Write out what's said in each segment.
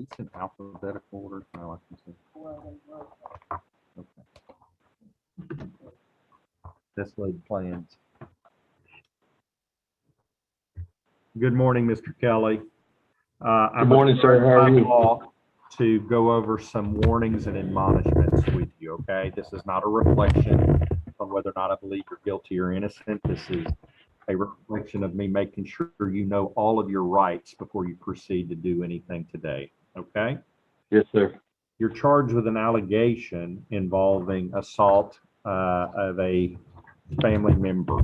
these in alphabetical order? No, I can see. Okay. This lead plans. Good morning, Mr. Kelly. Good morning, sir. How are you? To go over some warnings and admonishments with you, okay? This is not a reflection on whether or not I believe you're guilty or innocent. This is a reflection of me making sure you know all of your rights before you proceed to do anything today, okay? Yes, sir. You're charged with an allegation involving assault of a family member,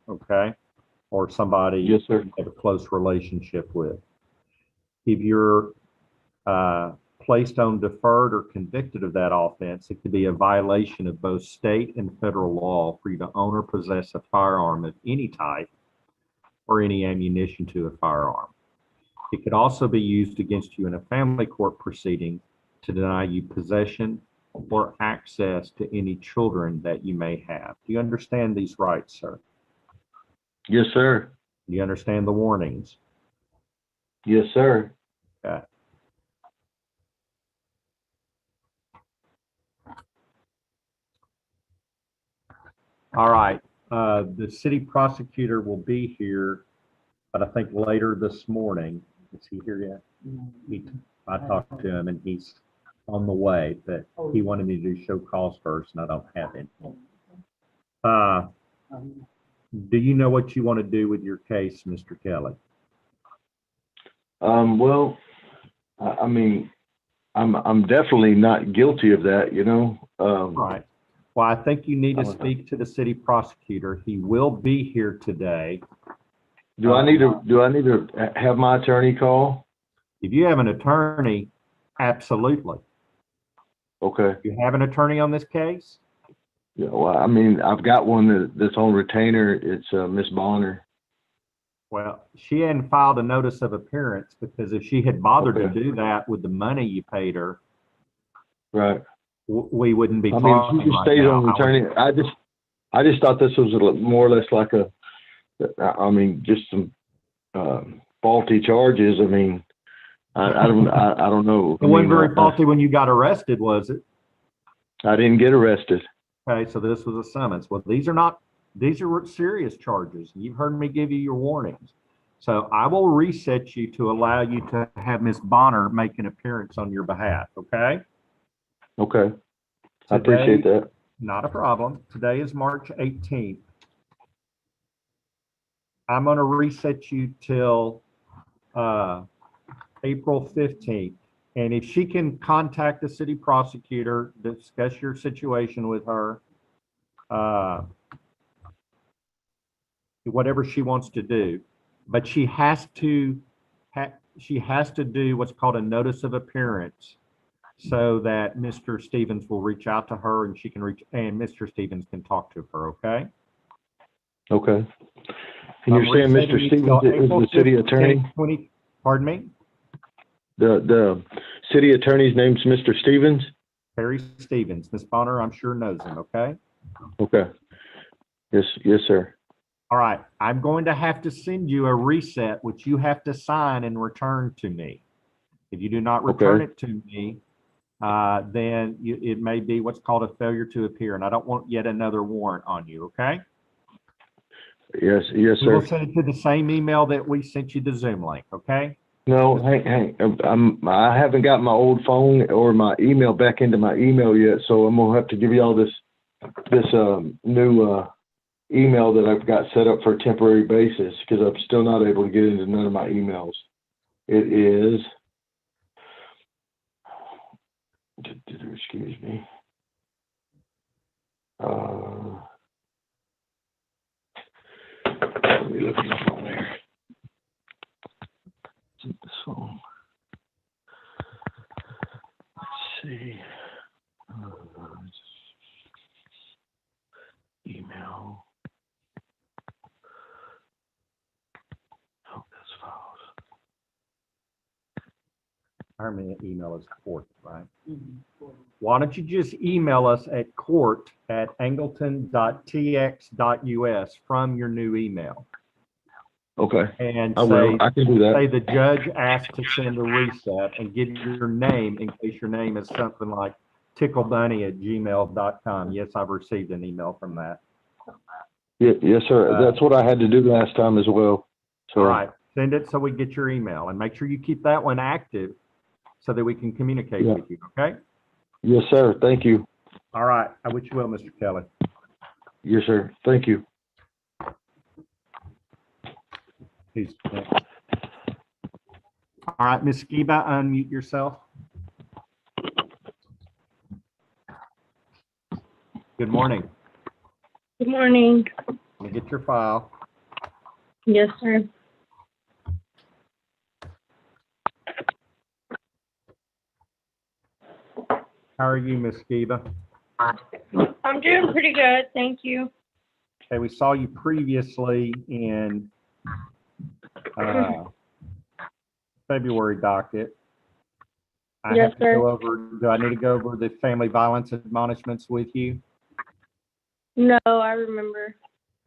okay? Or somebody Yes, sir. you have a close relationship with. If you're placed on deferred or convicted of that offense, it could be a violation of both state and federal law for you to own or possess a firearm of any type or any ammunition to a firearm. It could also be used against you in a family court proceeding to deny you possession or access to any children that you may have. Do you understand these rights, sir? Yes, sir. Do you understand the warnings? Yes, sir. Okay. All right. The city prosecutor will be here, but I think later this morning. Is he here yet? I talked to him and he's on the way, but he wanted me to do show cause first and I don't have him. Do you know what you want to do with your case, Mr. Kelly? Well, I mean, I'm definitely not guilty of that, you know. Right. Well, I think you need to speak to the city prosecutor. He will be here today. Do I need to have my attorney call? If you have an attorney, absolutely. Okay. You have an attorney on this case? Yeah. Well, I mean, I've got one that's on retainer. It's Miss Bonner. Well, she hadn't filed a notice of appearance because if she had bothered to Okay. do that with the money you paid her, Right. we wouldn't be I talking mean, she just right stays now. on attorney. I just thought this was more or less like just some faulty charges. I mean, I don't know. It wasn't very faulty when you got arrested, was it? I didn't get arrested. Okay, so this was a summons. Well, these are serious charges. You've heard me give you your warnings. So I will reset you to allow you to have Ms. Bonner make an appearance on your behalf, okay? Okay. I appreciate that. Not a problem. Today is March 18th. I'm going to reset you till April 15th. And if she can contact the city prosecutor, discuss your situation with her, whatever she wants to do, but she has to do what's called a notice of appearance so that Mr. Stevens will reach out to her and Mr. Stevens can talk to her, okay? Okay. And you're saying Mr. Stevens is the city attorney? Pardon me? The city attorney's name's Mr. Stevens? Harry Stevens. Ms. Bonner, I'm sure knows him, okay? Okay. Yes, sir. All right. I'm going to have to send you a reset, which you have to sign and return to me. If you do not return it to me, then it may be what's called a failure to appear, and I don't want yet another warrant on you, okay? Yes, sir. We'll send it to the same email that we sent you the Zoom link, okay? No, hang. I haven't got my old phone or my email back into my email yet, so I'm gonna have to give you all this new email that I've got set up for a temporary basis because I'm still not able to get into none of my emails. It is. Excuse me. Let me look at my phone here. This phone. Let's see. Email. Oh, that's files. Our email is court, right? Mm-hmm. Why don't you just email us at court@angleton.tx.us from your new email? Okay, and I will. say, I can do that. the judge asked to send a reset, and give your name in case your name is something like ticklebunny@gmail.com. Yes, I've received an email from that. Yes, sir. That's what I had to do last time as well. So, All right, send it so we get your email, and make sure you keep that one active so that we can communicate Yeah. with you, okay? yes, sir. Thank you. All right, I wish you well, Mr. Kelly. Yes, sir. Thank you. Who's next? All right, Ms. Skiba, unmute yourself. Good morning. Good morning. Let me get your file. Yes, sir. How are you, Ms. Skiba? I'm doing pretty good, thank you. Okay, we saw you previously in February docket. I Yes, have to go over, do I need to go over the family violence admonishments with you? No, I remember.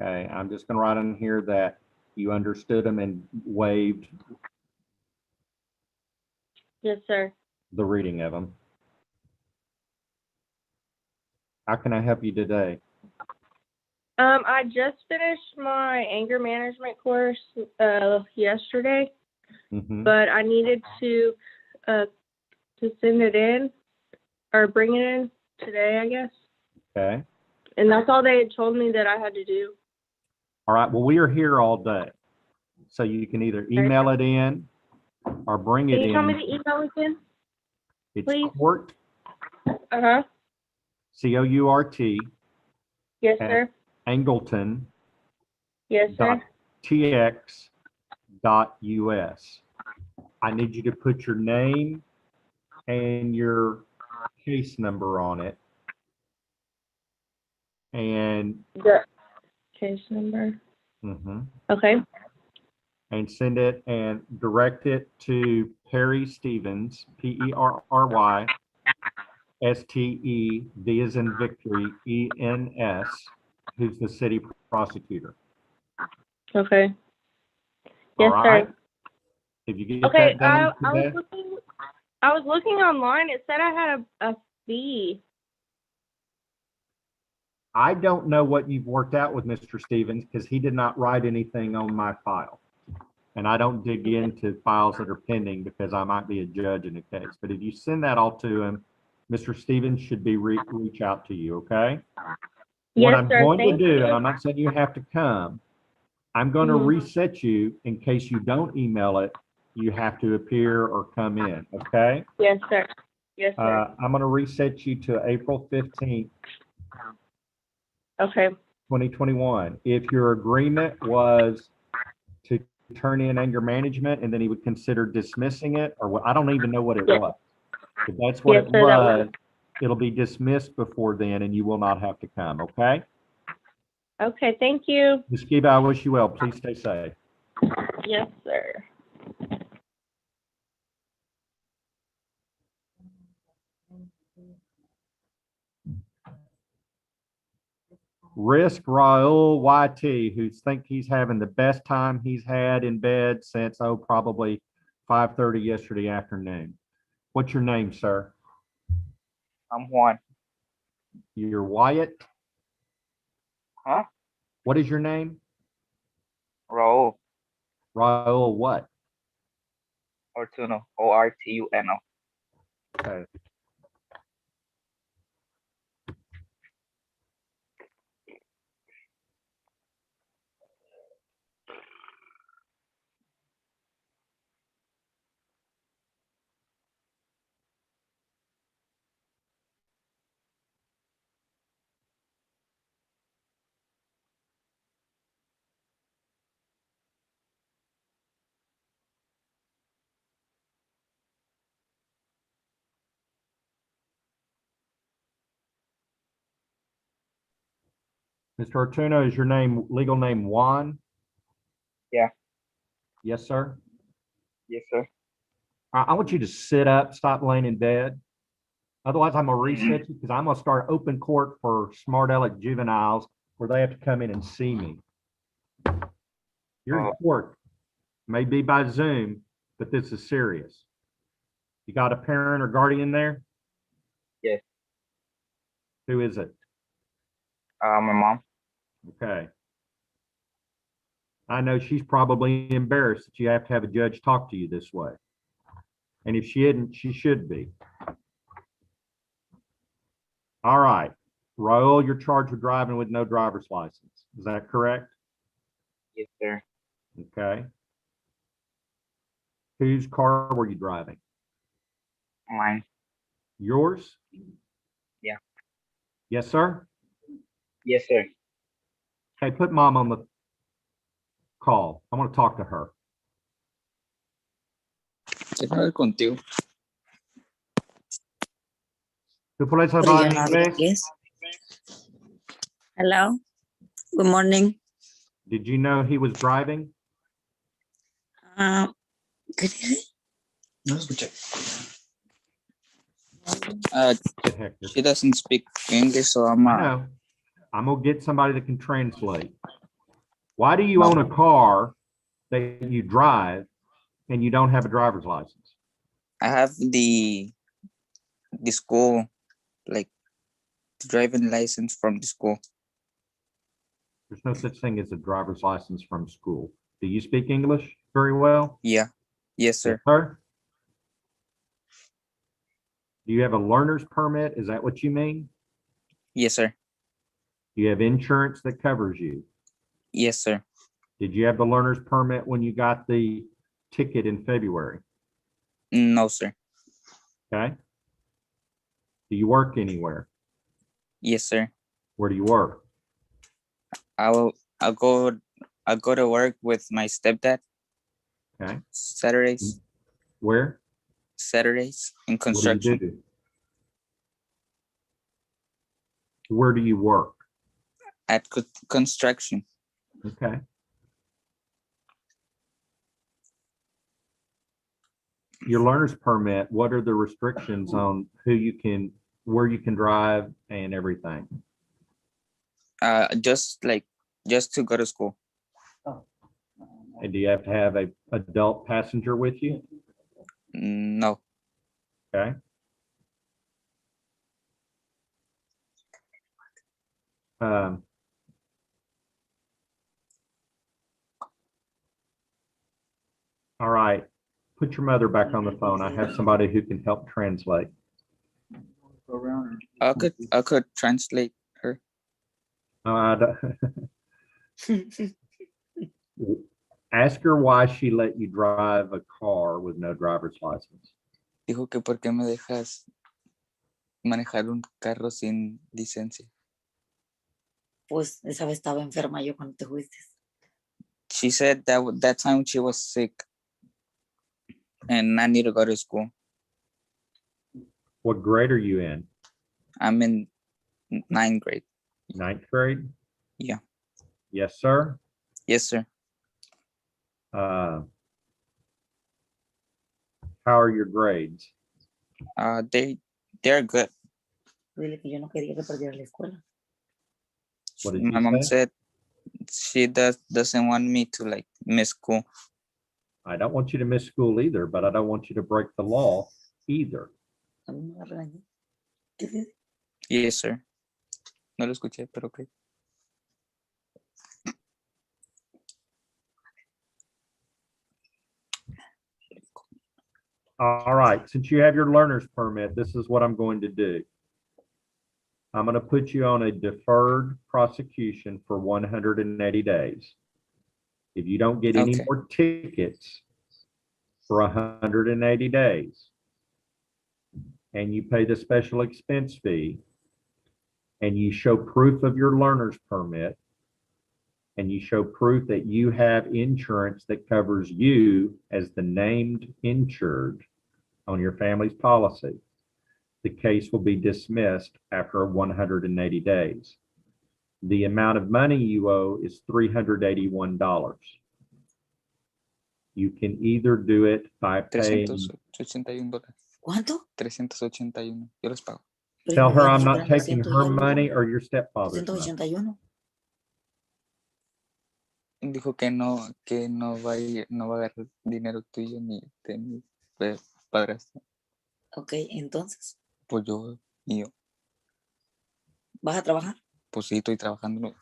Okay, I'm just gonna write in here that you understood them and waived Yes, sir. the reading of them. How can I help you today? I just finished my anger management course yesterday, Mhm. but I needed to send it in or bring it in today, I guess. Okay. And that's all they had told me that I had to do. All right, well, we are here all day. So you can either email it in or bring Can it you tell me in. the email again? It's please? court, Uh-huh. COURT, Yes, at sir. Angleton Yes, sir. .tx.us. I need you to put your name and your case number on it. And The case number. Okay. and send it and direct it to Perry Stevens, Perry STE, as in Victory, ENS, who's the city prosecutor. Okay. All Yes, right. sir. If you get Okay, that done today, I was looking online. It said I had a fee. I don't know what you've worked out with Mr. Stevens because he did not write anything on my file. And I don't dig into files that are pending because I might be a judge in a case. But if you send that all to him, Mr. Stevens should be reach out to you, okay? What Yes, I'm sir. going to Thank do, you. and I'm not saying you have to come, I'm going to reset you in case you don't email it. You have to appear or come in, okay? Yes, sir. Yes, sir. I'm going to reset you to April 15th, Okay. 2021. If your agreement was to turn in anger management and then he would consider dismissing it, or what, I don't even know what it was. If that's what Yes, it sir, that was, it'll be dismissed before then and you will not have to come, okay? Okay, thank you. Ms. Skiba, I wish you well. Please stay safe. Yes, sir. Risk Raul YT, who think he's having the best time he's had in bed since, probably 5:30 yesterday afternoon. What's your name, sir? I'm Juan. You're Wyatt? Huh? What is your name? Raul. Raul what? Ortuno. Ortuno. Okay. Mr. Ortuno, is your name, legal name Juan? Yeah. Yes, sir. Yes, sir. I want you to sit up, stop laying in bed. Otherwise, I'm gonna reset you because I'm gonna start open court for smart aleck juveniles where they have to come in and see me. You're in Oh. court. May be by Zoom, but this is serious. You got a parent or guardian there? Yes. Who is it? My mom. Okay. I know she's probably embarrassed that you have to have a judge talk to you this way. And if she isn't, she should be. All right. Raul, you're charged with driving with no driver's license. Is that correct? Yes, sir. Okay. Whose car were you driving? Mine. Yours? Yeah. Yes, sir? Yes, sir. Hey, put mom on the call. I want to talk to her. Quiero hablar contigo. ¿Tú puedes Pero hablar yo en no hablo inglés? inglés. Hello. Good morning. Did you know he was driving? ¿Qué dice? No lo escuché. Get Hector. She doesn't speak English, so I'm I know. I'm gonna get somebody that can translate. Why do you own a car that you drive and you don't have a driver's license? I have the school, like driving license from the school. There's no such thing as a driver's license from school. Do you speak English very well? Yeah. Yes, sir. Sir? Do you have a learner's permit? Is that what you mean? Yes, sir. Do you have insurance that covers you? Yes, sir. Did you have the learner's permit when you got the ticket in February? No, sir. Okay. Do you work anywhere? Yes, sir. Where do you work? I'll go to work with my stepdad Okay. Saturdays Where? in What do you construction do? Where do you work? at construction. Okay. Your learner's permit, what are the restrictions on who you can, where you can drive and everything? Just to go to school. And do you have to have a adult passenger with you? No. Okay. All right. Put your mother back on the phone. I have somebody who can help translate. I could translate her. I don't- Ask her why she let you drive a car with no driver's license. Dijo que por qué me dejas manejar un carro sin licencia. Pues esa vez estaba enferma yo cuando te fuiste. She said that time she was sick and I need to go to school. What grade are you in? I'm in 9th grade. 9th grade? Yeah. Yes, sir. Yes, sir. How are your grades? They're good. Dile que yo no quería que perdiera la escuela. What did My you mom say? said she doesn't want me to like miss school. I don't want you to miss school either, but I don't want you to break the law either. A mí me regañó. ¿Qué dice? Yes, sir. No lo escuché, pero okay. All right, since you have your learner's permit, this is what I'm going to do. I'm going to put you on a deferred prosecution for 180 days. If you don't get any Okay. more tickets for 180 days, and you pay the special expense fee, and you show proof of your learner's permit, and you show proof that you have insurance that covers you as the named insured on your family's policy, the case will be dismissed after 180 days. The amount of money you owe is $381. You can either do it by paying. $381. ¿Cuánto? 381. Yo los pago. Pero Tell me her habían I'm dicho que not eran taking 200 y her algo. money or your stepfather's money. 281. Dijo que no va a no va a agarrar dinero tuyo ni de mi padrastro. Ok, entonces, Pues yo, y yo, ¿vas a trabajar? pues sí, estoy trabajando.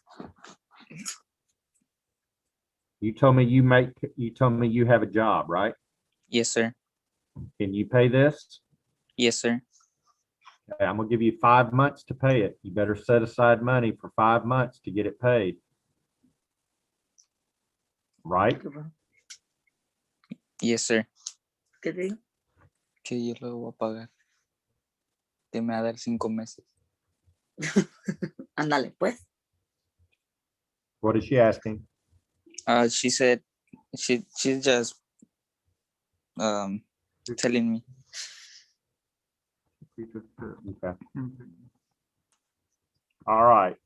You told me you have a job, right? Yes, sir. Can you pay this? Yes, sir. Okay, I'm gonna give you 5 months to pay it. You better set aside money for 5 months to get it paid. Right? Yes, sir. ¿Qué te digo? Que yo lo voy a pagar. Que me va a dar 5 meses. Ándale, pues. What is she asking? She said she's just telling me. Okay. All right.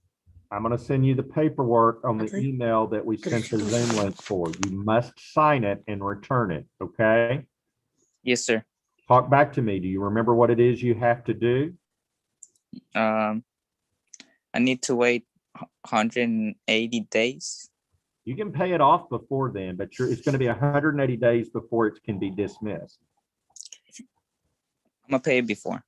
I'm gonna send you the paperwork on the Okay. email that we sent the Zoom link for. You must sign it and return it, okay? Yes, sir. Talk back to me. Do you remember what it is you have to do? I need to wait 180 days. You can pay it off before then, but it's gonna be 180 days before it can be dismissed. I'm gonna pay it before.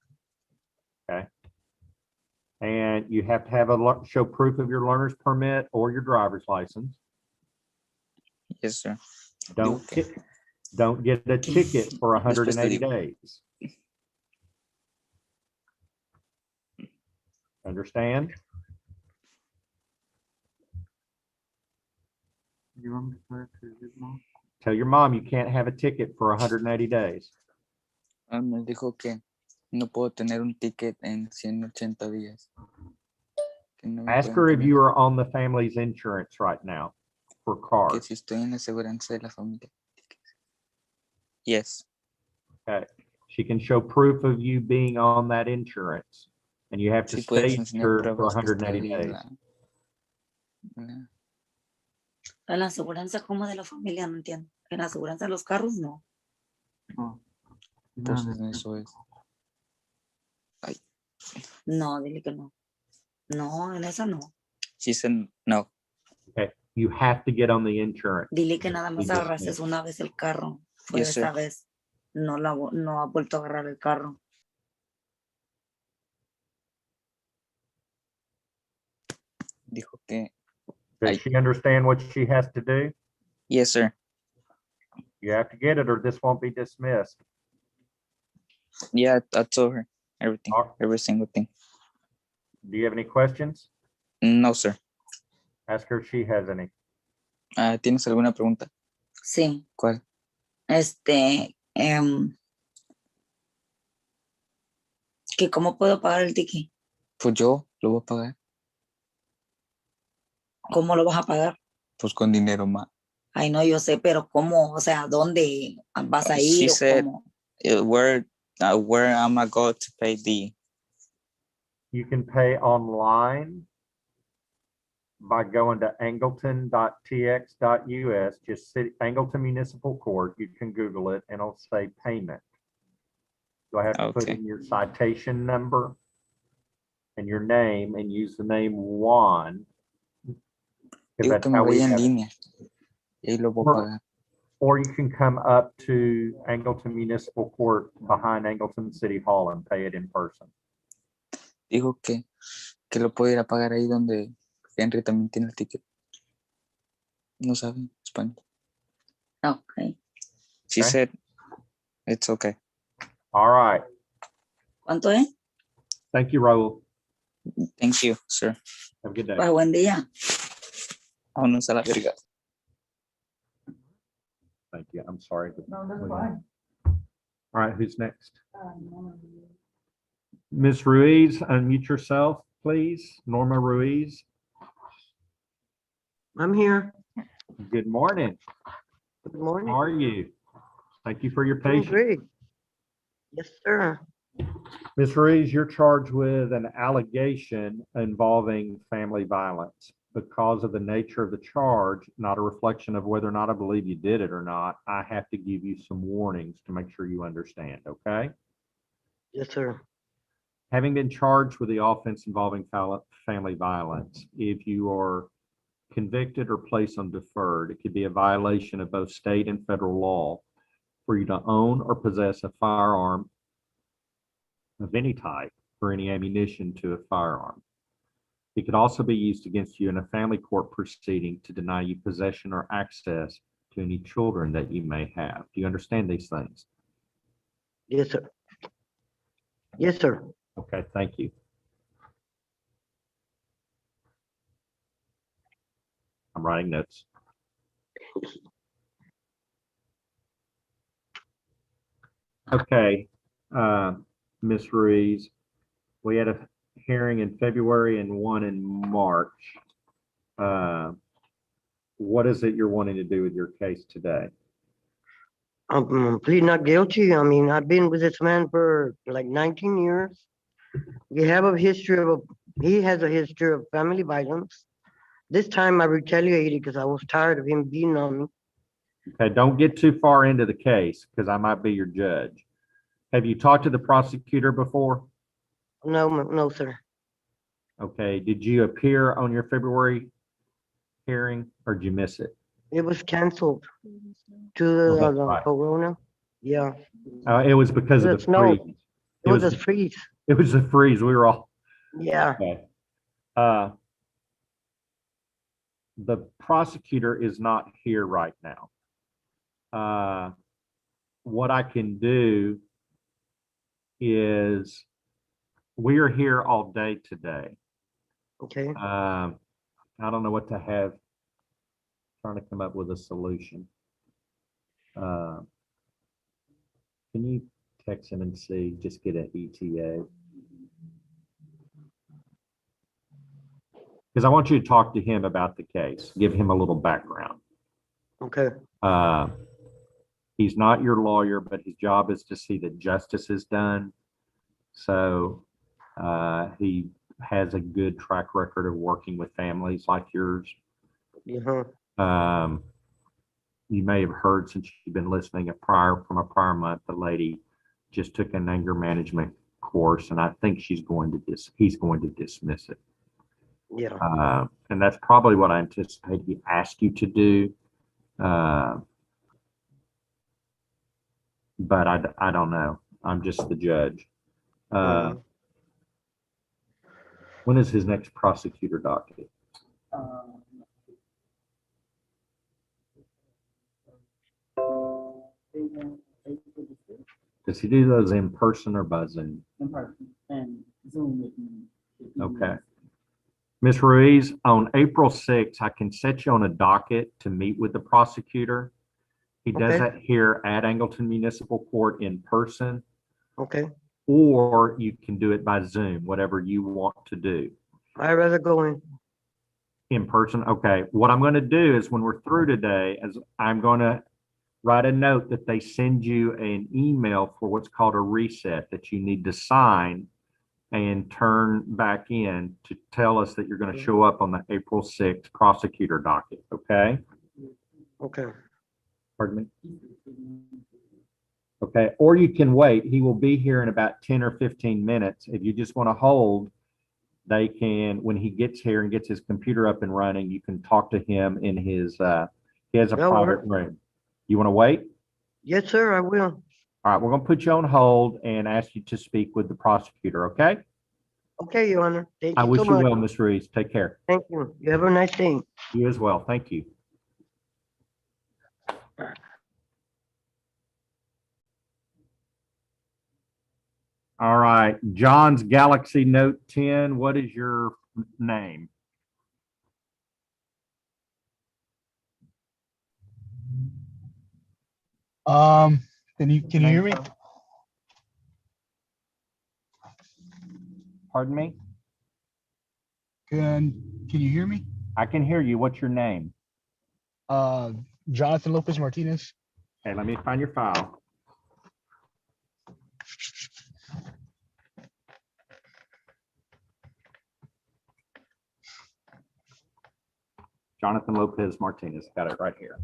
And you have to have show proof of your learner's permit or your driver's license. Yes, sir. Don't get a ticket for 180 digo. days. Understand? Tell your mom you can't have a ticket for 180 days. Me dijo que no puedo tener un ticket en 180 días. Que no me Ask pueden her if poner- you are on the family's insurance right now for que cars. si estoy en la aseguranza de la familia. Yes. Okay. She can show proof of you being on that insurance. And you have to Si puedes stay enseñar insured for pruebas que está 180 ahí days. En la aseguranza como de la familia, no entiendo. En la aseguranza de los carros, no. Pues eso es. No, dile que no. No, en esa no. She said no. Okay. You have to get on the insurance. Dile que nada más Be agarraste dismissed. una vez el carro. Fue Yes, esa sir. vez. No ha vuelto a agarrar el carro. Dijo que Does she understand what she has to do? yes, sir. You have to get it or this won't be dismissed. Yeah, I told her everything, All- every single thing. Do you have any questions? No, sir. Ask her if she has any. ¿Tienes alguna pregunta? Sí. ¿Cuál? Que cómo puedo pagar el ticket. Pues yo lo voy a pagar. ¿Cómo lo vas a pagar? Pues con dinero más. Ay, no, yo sé, pero ¿cómo? O sea, ¿dónde vas a She ir o said- cómo? Where am I going to pay the? You can pay online by going to angleton.tx.us, just Angleton Municipal Court. You can Google it and it'll say payment. Do I have to put Okay. in your citation number and your name and use the name Juan? Because Digo that's que me how we vaya en have it. línea. Y ahí lo voy a Well, pagar. Or you can come up to Angleton Municipal Court behind Angleton City Hall and pay it in person. Dijo que lo puedo ir a pagar ahí donde Henry también tiene el ticket. No sabe español. Ok. She Okay. said it's okay. All right. ¿Cuánto es? Thank you, Raul. Thank you, sir. Have a good day. Pues buen día. Vámonos a la verga. Thank you. I'm sorry. All right, who's next? Ms. Ruiz, unmute yourself, please. Norma Ruiz. I'm here. Good morning. Good morning. How are you? Thank you for your Doing patience. great. Yes, sir. Ms. Ruiz, you're charged with an allegation involving family violence. Because of the nature of the charge, not a reflection of whether or not I believe you did it or not, I have to give you some warnings to make sure you understand, okay? Yes, sir. Having been charged with the offense involving family violence, if you are convicted, or placed on deferred. It could be a violation of both state and federal law for you to own or possess a firearm of any type or any ammunition to a firearm. It could also be used against you in a family court proceeding to deny you possession or access to any children that you may have. Do you understand these things? Yes, sir. Yes, sir. Okay, thank you. I'm writing notes. Okay, Ms. Ruiz, we had a hearing in February and one in March. What is it you're wanting to do with your case today? I'm pleading not guilty. I mean, I've been with this man for like 19 years. We have a history he has a history of family violence. This time I retaliated because I was tired of him beating on me. Okay, don't get too far into the case because I might be your judge. Have you talked to the prosecutor before? No, sir. Okay, did you appear on your February hearing or did you miss it? It was canceled to Oh, the, that's right. corona. Yeah, It was because of The the snow. freeze. it was a freeze. It was the freeze. We were all, Yeah, okay. The prosecutor is not here right now. What I can do is we are here all day today. okay. I don't know what to have, trying to come up with a solution. Can you text him and see, just get an ETA? Because I want you to talk to him about the case, give him a little background. Okay, He's not your lawyer, but his job is to see that justice is done. So he has a good track record of working with families like yours. uh-huh. You may have heard, since you've been listening, from a prior month, the lady just took an anger management course, and I think he's going to dismiss it. Yeah, And that's probably what I anticipate he asked you to do. But I don't know. I'm just the judge. uh, When is his next prosecutor docket? Does he do those in person or by Zoom? In person and Zoom with me. Okay. Ms. Ruiz, on April 6th, I can set you on a docket to meet with the prosecutor. He does Okay. that here at Angleton Municipal Court in person, okay. or you can do it by Zoom, whatever you want to do. I'd rather go in. Person, okay. What I'm going to do is when we're through today, is I'm going to write a note that they send you an email for what's called a reset that you need to sign and turn back in to tell us that you're going to show up on the April 6th prosecutor docket, okay? Okay, Pardon me? Okay, or you can wait. He will be here in about 10 or 15 minutes. If you just want to hold, they can, when he gets here and gets his computer up and running, you can talk to him in his, he has a That'll private room. You want to wait? yes, sir, I will. All right, we're going to put you on hold and ask you to speak with the prosecutor, okay? Okay, Your Honor. Thank I you wish so you much. well, Ms. Ruiz. Take care. Thank you. You have a nice day. You as well. Thank you. All right, John's Galaxy Note 10. What is your name? Can you hear me? Pardon me? Can you hear me? I can hear you. What's your name? Jonathan Lopez Martinez. Okay, let me find your file. Jonathan Lopez Martinez. Got it right here.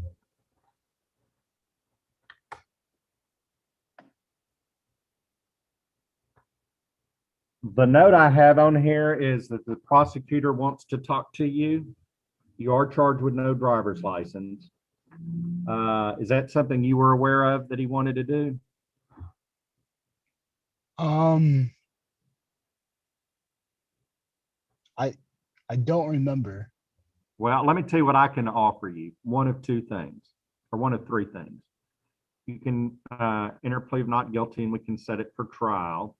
The note I have on here is that the prosecutor wants to talk to you. You are charged with no driver's license. Is that something you were aware of that he wanted to do? I don't remember. Well, let me tell you what I can offer you. One of two things, or one of three things. You can enter a plea of not guilty and we can set it for trial.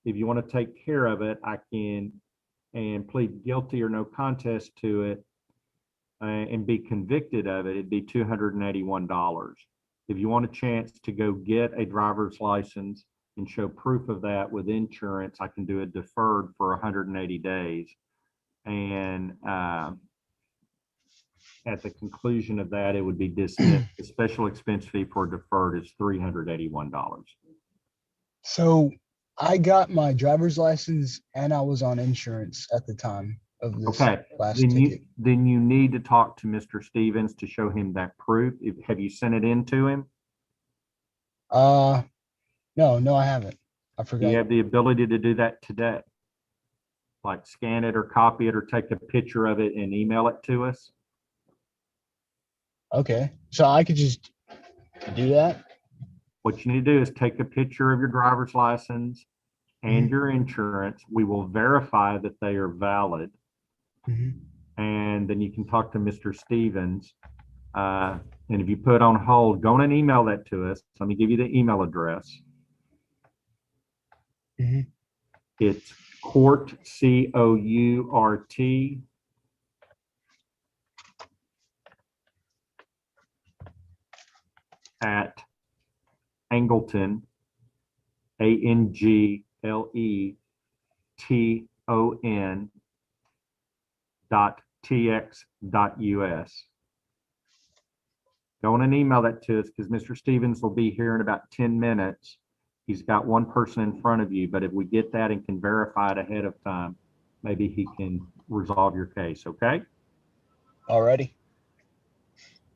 If you want to take care of it, I can and plead guilty or no contest to it and be convicted of it, it'd be $281. If you want a chance to go get a driver's license and show proof of that with insurance, I can do it deferred for 180 days. And at the conclusion of that, it would be dismissed. The special expense fee for deferred is $381. So I got my driver's license and I was on insurance at the time of this Okay, last then ticket. you need to talk to Mr. Stevens to show him that proof. Have you sent it in to him? No, I haven't. I Do forgot. you have the ability to do that today? Like scan it or copy it or take a picture of it and email it to us? Okay, so I could just do that. What you need to do is take a picture of your driver's license and Mhm. your insurance. We will verify that they are valid. Mhm. And then you can talk to Mr. Stevens. And if you put on hold, go on and email that to us. Let me give you the email address. Mhm. It's court, COURT, at Angleton, ANGLETON .tx.us. Go on and email that to us because Mr. Stevens will be here in about 10 minutes. He's got one person in front of you, but if we get that and can verify it ahead of time, maybe he can resolve your case, okay? Alrighty.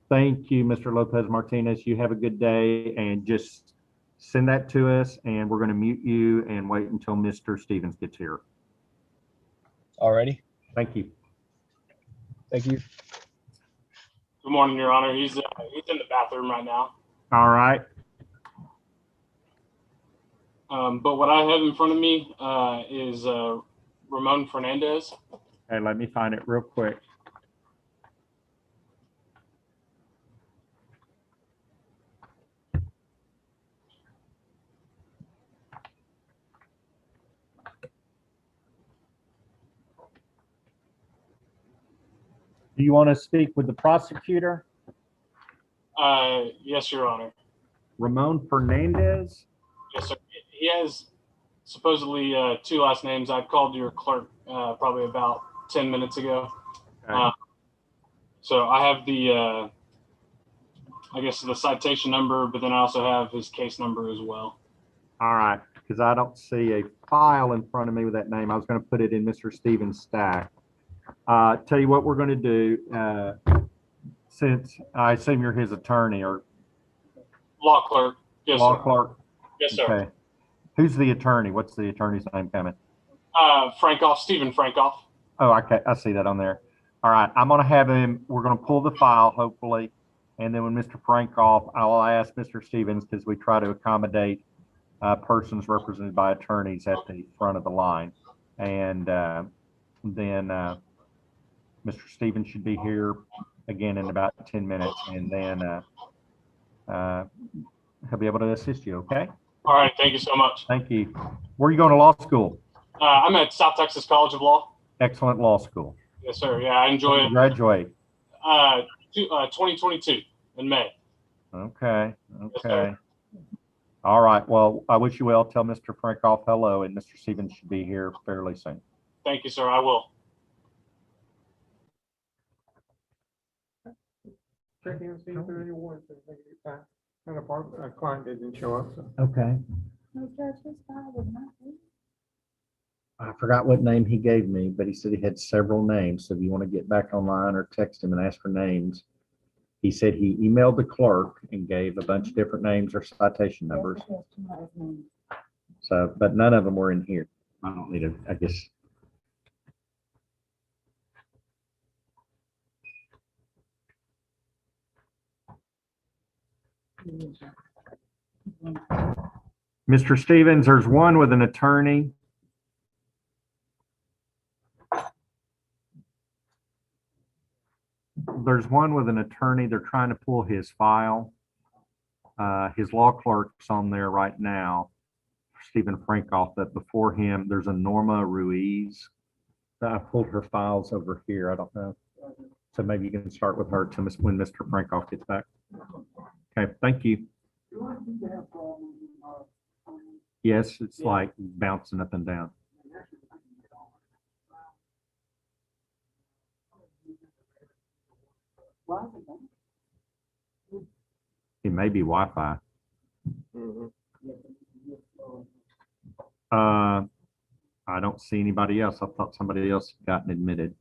Thank you, Mr. Lopez Martinez. You have a good day and just send that to us and we're going to mute you and wait until Mr. Stevens gets here. Alrighty. Thank you. Thank you. Good morning, Your Honor. He's in the bathroom right now. All right. But what I have in front of me is Ramon Fernandez. Hey, let me find it real quick. Do you want to speak with the prosecutor? Yes, Your Honor. Ramon Fernandez? Yes, sir. He has supposedly two last names. I called your clerk probably about 10 minutes ago. Okay. So I have the, I guess the citation number, but then I also have his case number as well. All right, because I don't see a file in front of me with that name. I was going to put it in Mr. Stevens' stack. Tell you what we're going to do, since I assume you're his attorney or Law clerk. Yes, law sir. clerk. Yes, sir. Okay. Who's the attorney? What's the attorney's name coming? Frankoff, Stephen Frankoff. Oh, okay. I see that on there. All right. I'm going to have him, we're going to pull the file, hopefully. And then when Mr. Frankoff, I'll ask Mr. Stevens, because we try to accommodate persons represented by attorneys at the front of the line. And then Mr. Stevens should be here again in about 10 minutes. And then he'll be able to assist you. Okay. All right. Thank you so much. Thank you. Where are you going to law school? I'm at South Texas College of Law. Excellent law school. Yes, sir. Yeah, I enjoy it. Graduate. 2022 in May. Okay. Yes, Okay. sir. All right. Well, I wish you well. Tell Mr. Frankoff hello, and Mr. Stevens should be here fairly soon. Thank you, sir. I will. And a client didn't show up. So. Okay. No judges, I would not be. I forgot what name he gave me, but he said he had several names. So if you want to get back online or text him and ask for names, he said he emailed the clerk and gave a bunch of different names or citation numbers. So, but none of them were in here. I don't need to, I guess. Mr. Stevens, there's one with an attorney. There's one with an attorney. They're trying to pull his file. His law clerk's on there right now, Stephen Frankoff, but before him, there's a Norma Ruiz. I pulled her files over here. I don't know. So maybe you can start with her to when Mr. Frankoff gets back. Okay, thank you. Yes, it's like bouncing up and down. It may be Wi-Fi. I don't see anybody else. I thought somebody else had gotten admitted.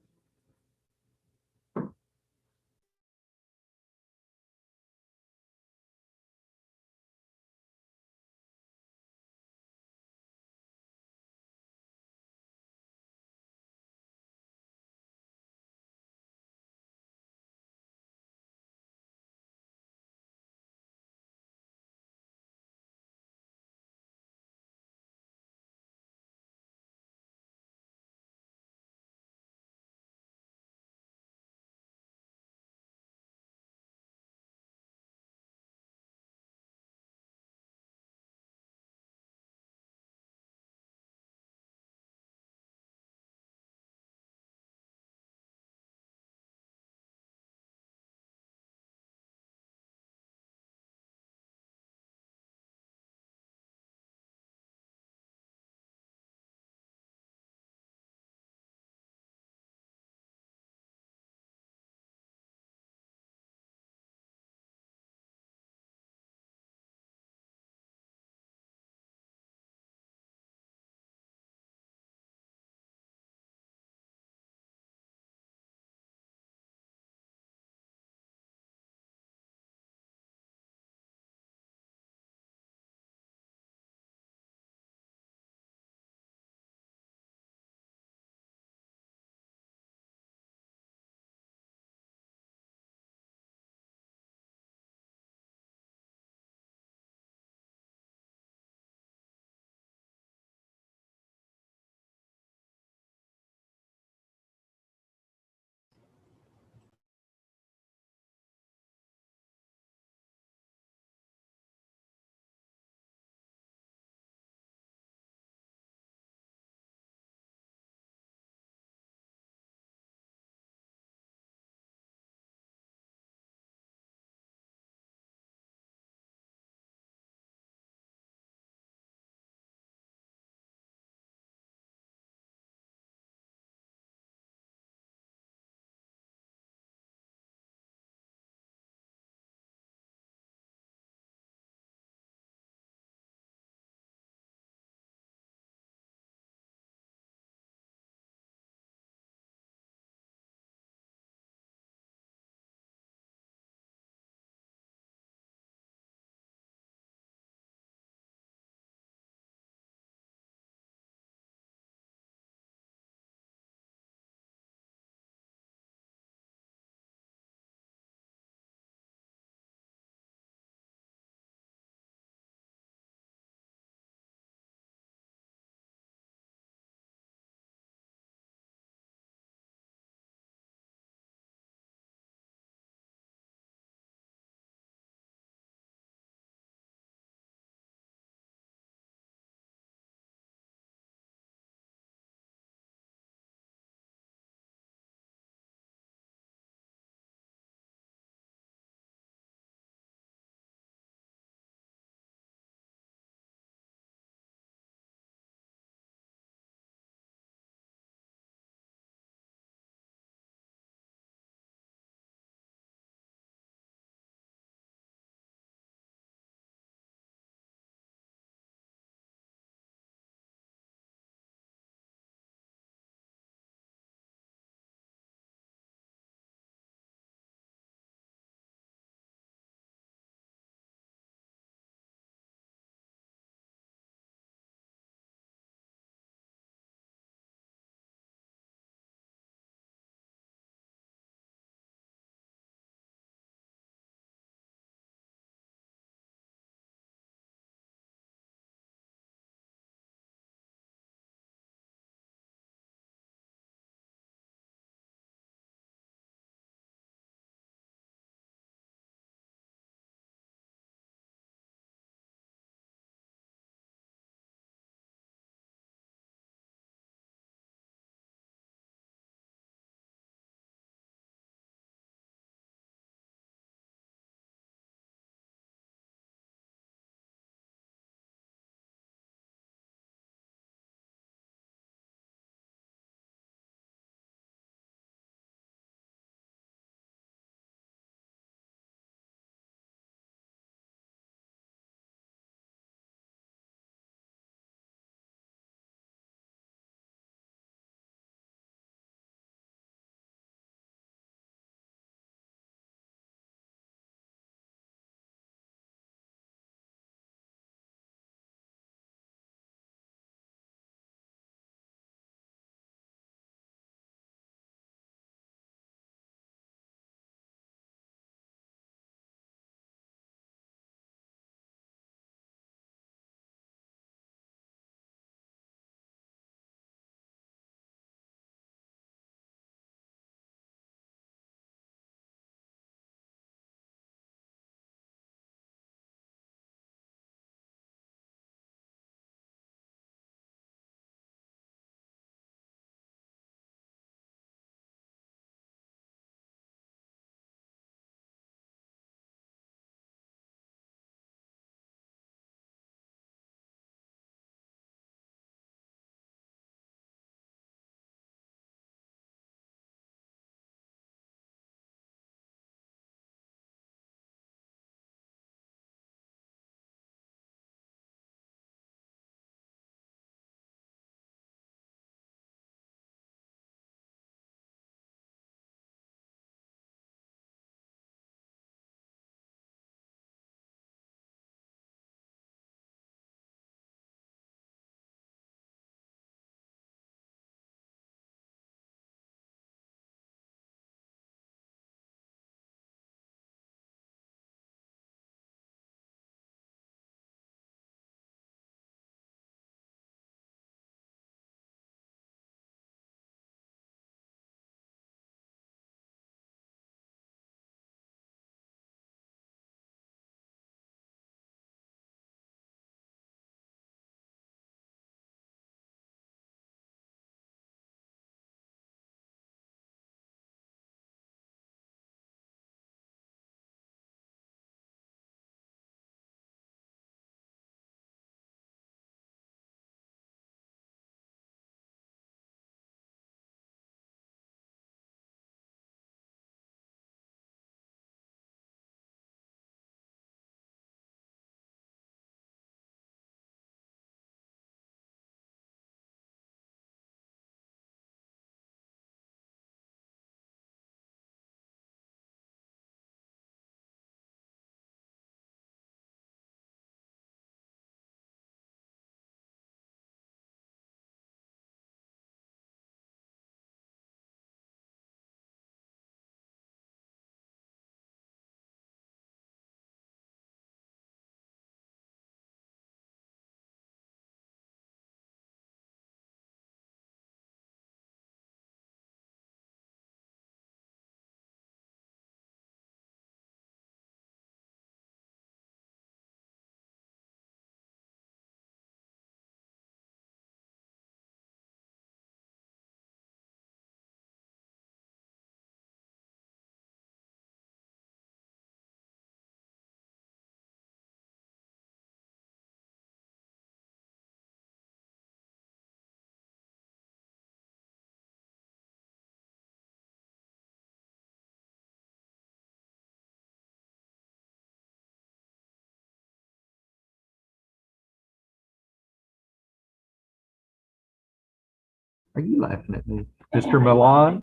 Are you laughing at me? Mr. Milan?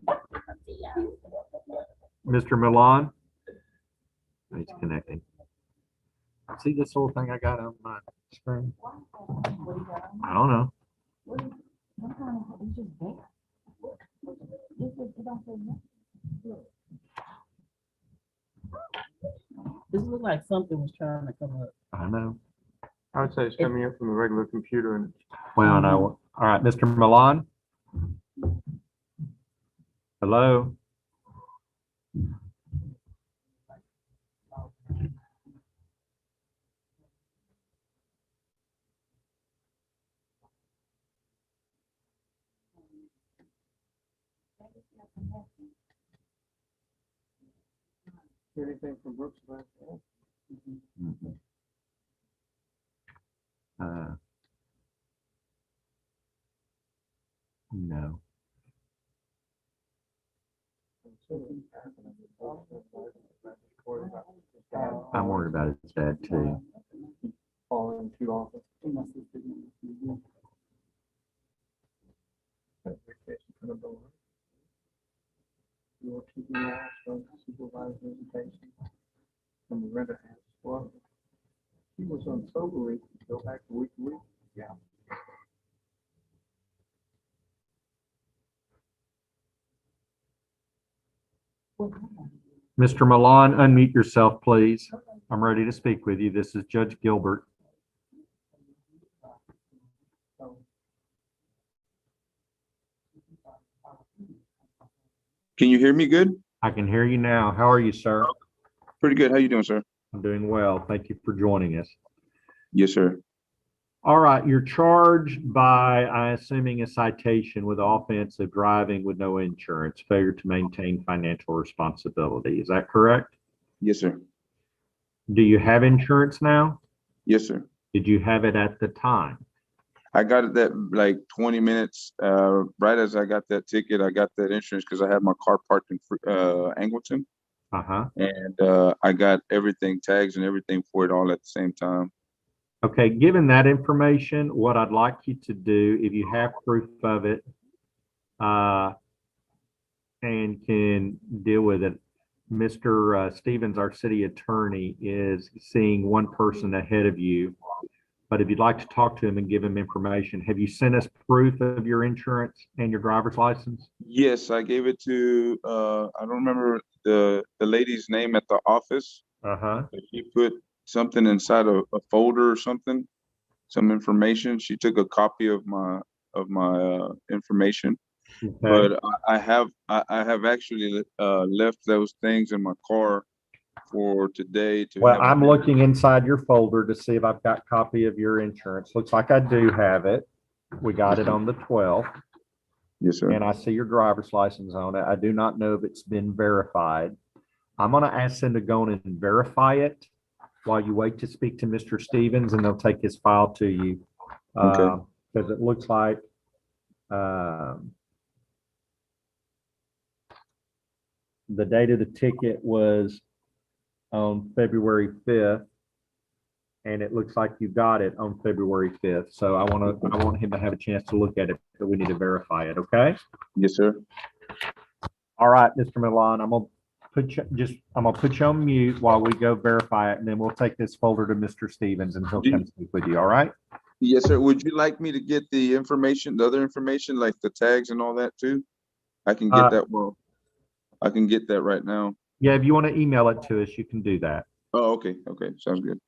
Mr. Milan? He's connecting. See this little thing I got on my screen? I don't know. This looked like something was trying to come up. I know. I would say it's coming in from a regular computer and Well, no. All right, Mr. Milan? Hello? anything from Brooks last year. No. I'm worried about his dad too. Falling too often. Your keeping laws from supervised visitation from the renter house. Well, he was on sober week, go back to week to week. Yeah. Mr. Milan, unmute yourself, please. I'm ready to speak with you. This is Judge Gilbert. Can you hear me good? I can hear you now. How are you, sir? Pretty good. How you doing, sir? I'm doing well. Thank you for joining us. Yes, sir. All right, you're charged by, I assuming, a citation with offense of driving with no insurance, failure to maintain financial responsibility. Is that correct? Yes, sir. Do you have insurance now? Yes, sir. Did you have it at the time? I got it that like 20 minutes right as I got that ticket. I got that insurance because I had my car parked in Angleton. Uh-huh. And I got everything, tags and everything for it all at the same time. Okay, given that information, what I'd like you to do, if you have proof of it and can deal with it, Mr. Stevens, our city attorney, is seeing one person ahead of you. But if you'd like to talk to him and give him information, have you sent us proof of your insurance and your driver's license? Yes, I gave it to, I don't remember the lady's name at the office. Uh-huh. She put something inside a folder or something, some information. She took a copy of my information. Okay. But I have actually left those things in my car for today to Well, have. I'm looking inside your folder to see if I've got a copy of your insurance. Looks like I do have it. We got it on the 12th. Yes, sir. And I see your driver's license on it. I do not know if it's been verified. I'm going to ask them to go in and verify it while you wait to speak to Mr. Stevens, and they'll take his file to you. Okay. Because it looks like the date of the ticket was on February 5th, and it looks like you got it on February 5th. So I want him to have a chance to look at it, but we need to verify it, okay? Yes, sir. All right, Mr. Milan, I'm gonna put you on mute while we go verify it, and then we'll take this folder to Mr. Stevens and he'll come speak with you, all right? Yes, sir. Would you like me to get the information, the other information, like the tags and all that too? I can get that. Well, I can get that right now. Yeah, if you want to email it to us, you can do that. Oh, okay. Okay. Sounds good.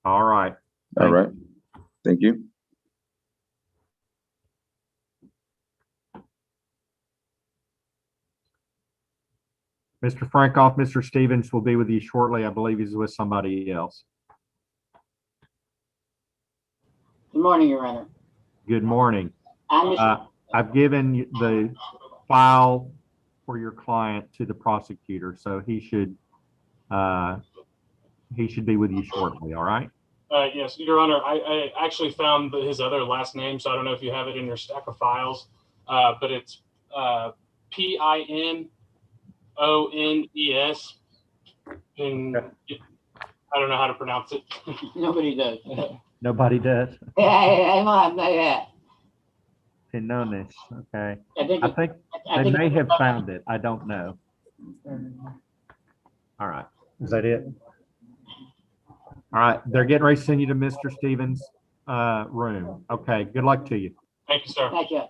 All right. All right. Thank you. Mr. Frankoff, Mr. Stevens will be with you shortly. I believe he's with somebody else. Good morning, Your Honor. Good morning. I've given the file for your client to the prosecutor, so he should be with you shortly, all right? Yes, Your Honor, I actually found his other last name, so I don't know if you have it in your stack of files, but it's Pinones, and I don't know how to pronounce it. Nobody does. Nobody does. Quinones, okay. I think I it- think I they think may it's have about- found it. I don't know. All right. Is that it? All right. They're getting ready to send you to Mr. Stevens' room. Okay. Good luck to you. Thank you, sir. Thank you.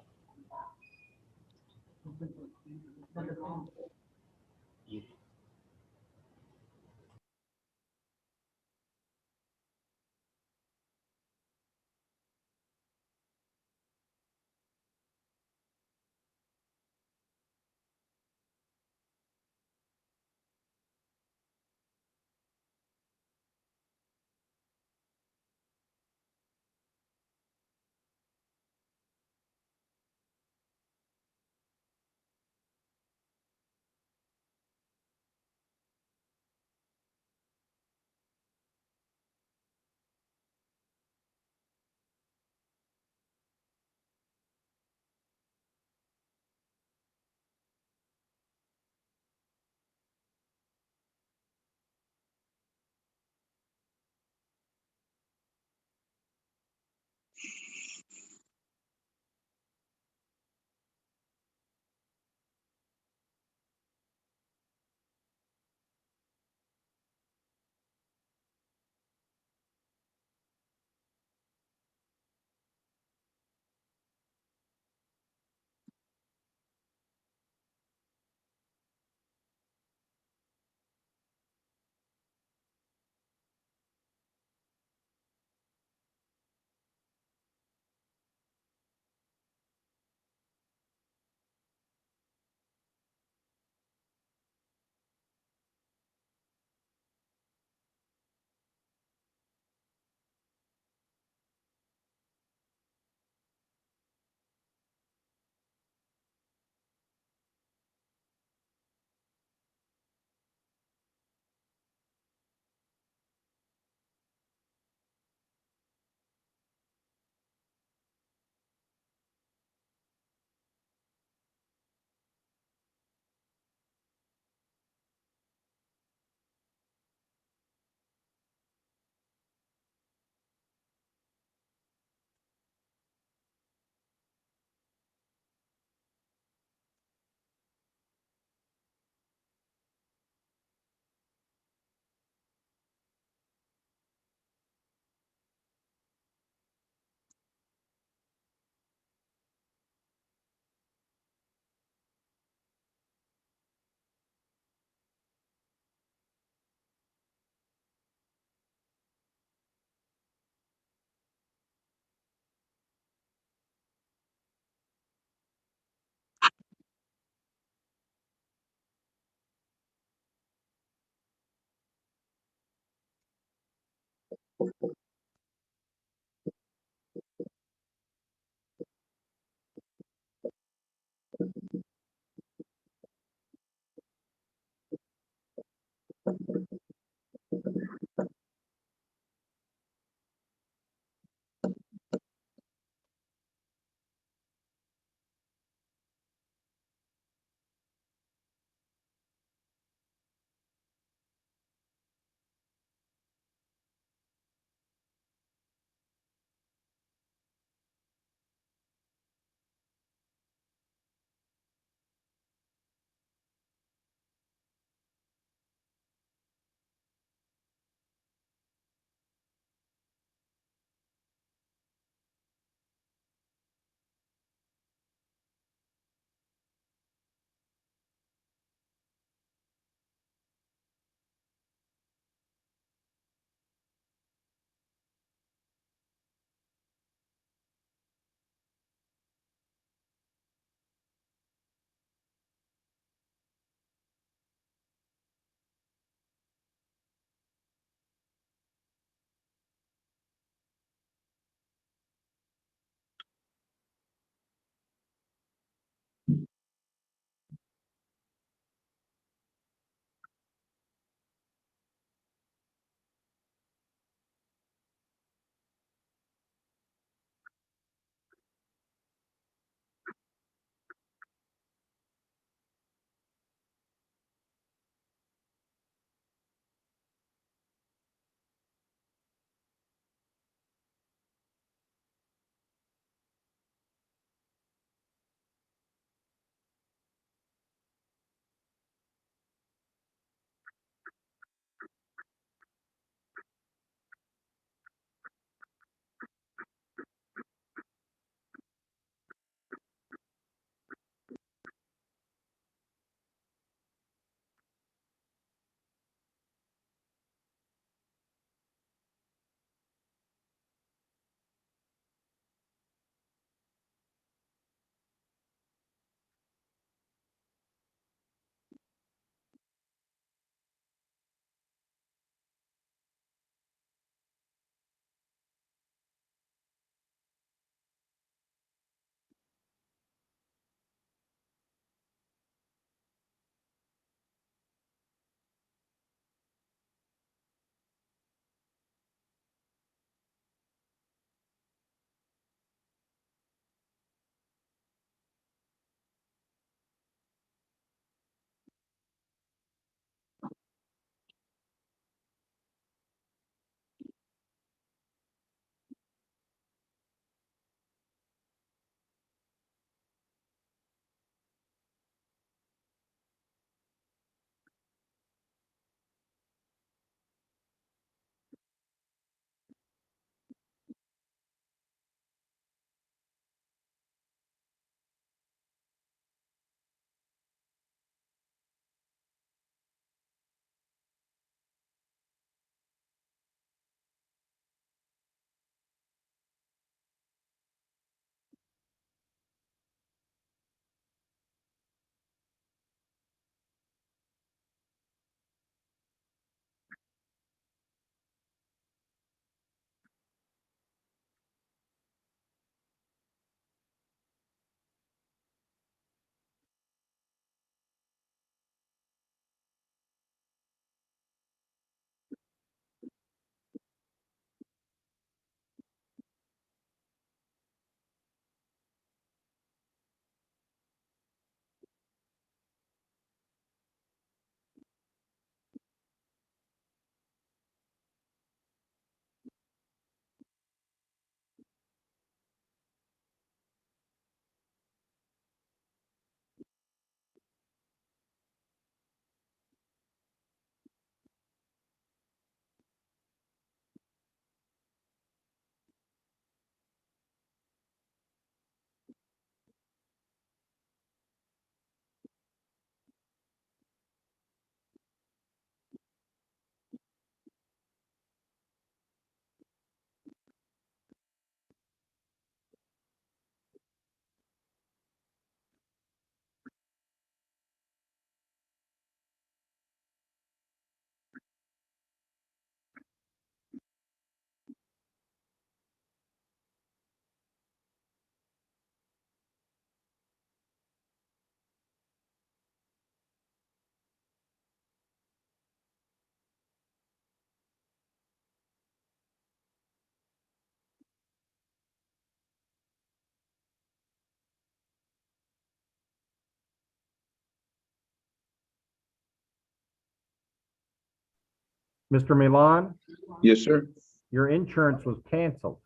Mr. Milan, Yes, sir. your insurance was canceled.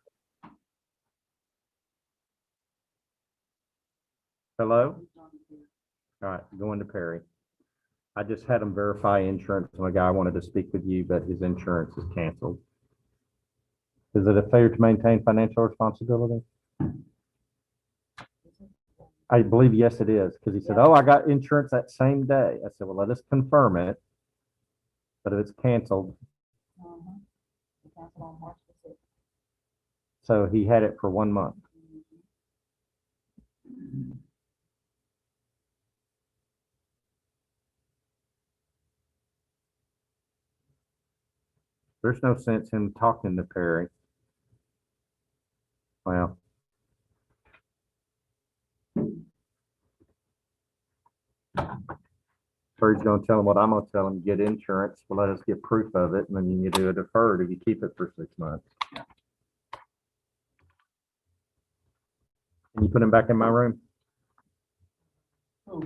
Hello? All right, going to Perry. I just had him verify insurance and a guy wanted to speak with you, but his insurance is canceled. Is it a failure to maintain financial responsibility? I believe, yes, it is, because he said, oh, I got insurance that same day. I said, well, let us confirm it. But if it's canceled. So he had it for 1 month. There's no sense in talking to Perry. Well. Perry's gonna tell him what I'm gonna tell him, get insurance, well, let us get proof of it, and then you can do a deferred if you keep it for 6 months. Can you put him back in my room? Who?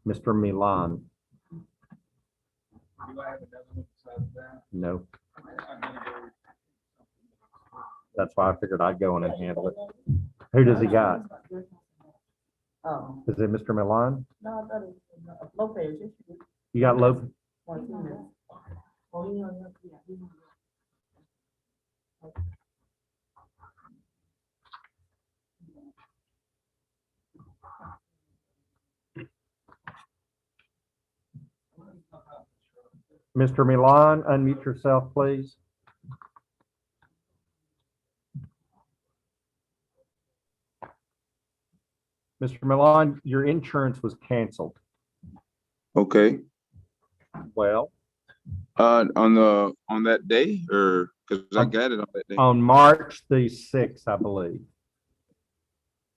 Mr. Milan, Do I have another one besides that? no, I'm gonna go. that's why I figured I'd go in and handle it. Who does he got? Oh, Is it Mr. Milan? no, I thought it was Lopez. Yes, you did. You got Lope? Martinez. Oh, you know, yeah, you know. Mr. Milan, unmute yourself, please. Mr. Milan, your insurance was canceled. Okay. Well, On that day, or because I got it on that day. on March the 6th, I believe.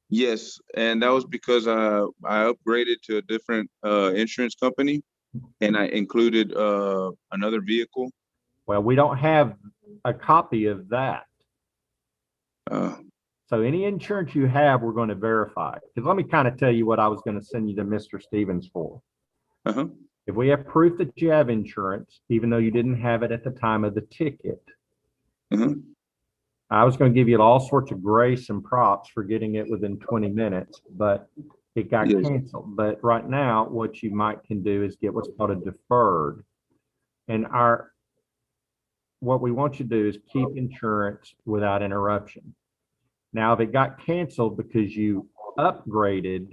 Yes, and that was because I upgraded to a different insurance company, and I included another vehicle. Well, we don't have a copy of that. Uh, So any insurance you have, we're going to verify. Because let me kind of tell you what I was going to send you to Mr. Stevens for. uh-huh. If we have proof that you have insurance, even though you didn't have it at the time of the ticket, Mhm. I was going to give you all sorts of grace and props for getting it within 20 minutes, but it got Yes. canceled. But right now, what you might can do is get what's called a deferred. And what we want you to do is keep insurance without interruption. Now, if it got canceled because you upgraded,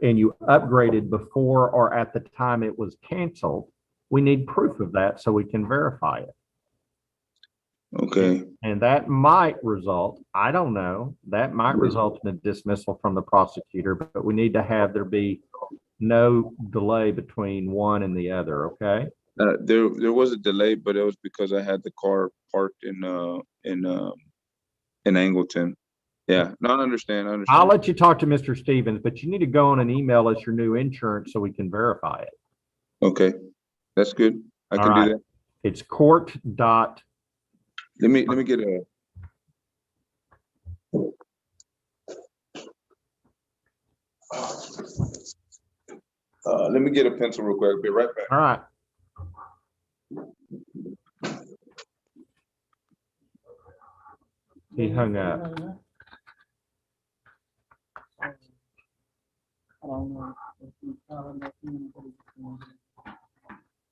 and you upgraded before or at the time it was canceled, we need proof of that so we can verify it. Okay. And that might result, I don't know, that might result in a dismissal from the prosecutor, but we need to have there be no delay between one and the other, okay? There was a delay, but it was because I had the car parked in Angleton. Yeah, no, I understand. I'll let you talk to Mr. Stevens, but you need to go on and email us your new insurance so we can verify it. Okay, that's good. I All can right. do that. It's court dot. Let me get a. Let me get a pencil real quick. I'll be right back. All right. He hung up. I don't know. If you call him up,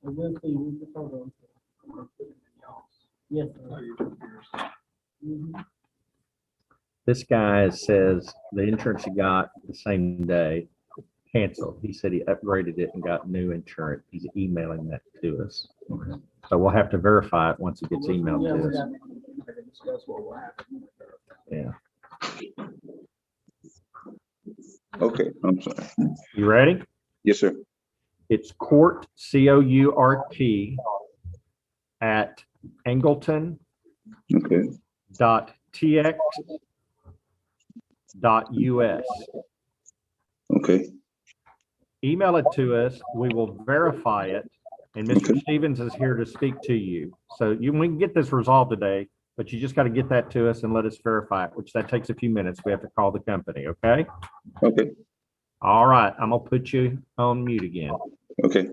we'll see who's the photo. Yes, sir. Mhm. This guy says the insurance he got the same day canceled. He said he upgraded it and got new insurance. He's emailing that to us. So we'll have to verify it once it gets emailed Yeah, we to us. got to discuss what will happen. Yeah. Okay, I'm sorry. You ready? Yes, sir. It's court, COURT, at Angleton Okay. .tx .us. Okay. Email it to us. We will verify it. And Mr. Stevens is here to speak to you. So we can get this resolved today, but you just got to get that to us and let us verify it, which that takes a few minutes. We have to call the company, okay? Okay. All right, I'm gonna put you on mute again. Okay.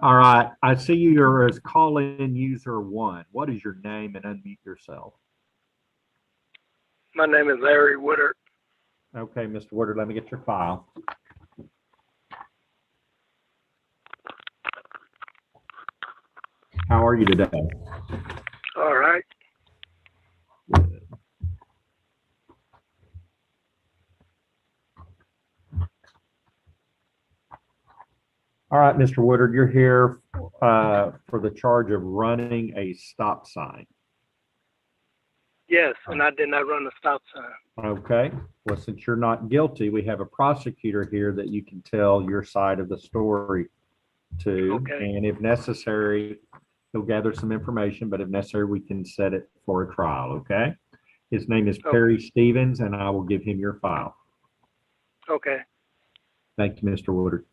All right, I see you're as call-in user 1. What is your name and unmute yourself? My name is Larry Woodard. Okay, Mr. Woodard, let me get your file. How are you today? All right. All right, Mr. Woodard, you're here for the charge of running a stop sign. Yes, and I did not run the stop sign. Okay, well, since you're not guilty, we have a prosecutor here that you can tell your side of the story to. Okay. And if necessary, he'll gather some information, but if necessary, we can set it for a trial, okay? His name is Perry Stevens, and I will give him your file. Okay. Thank you, Mr. Woodard.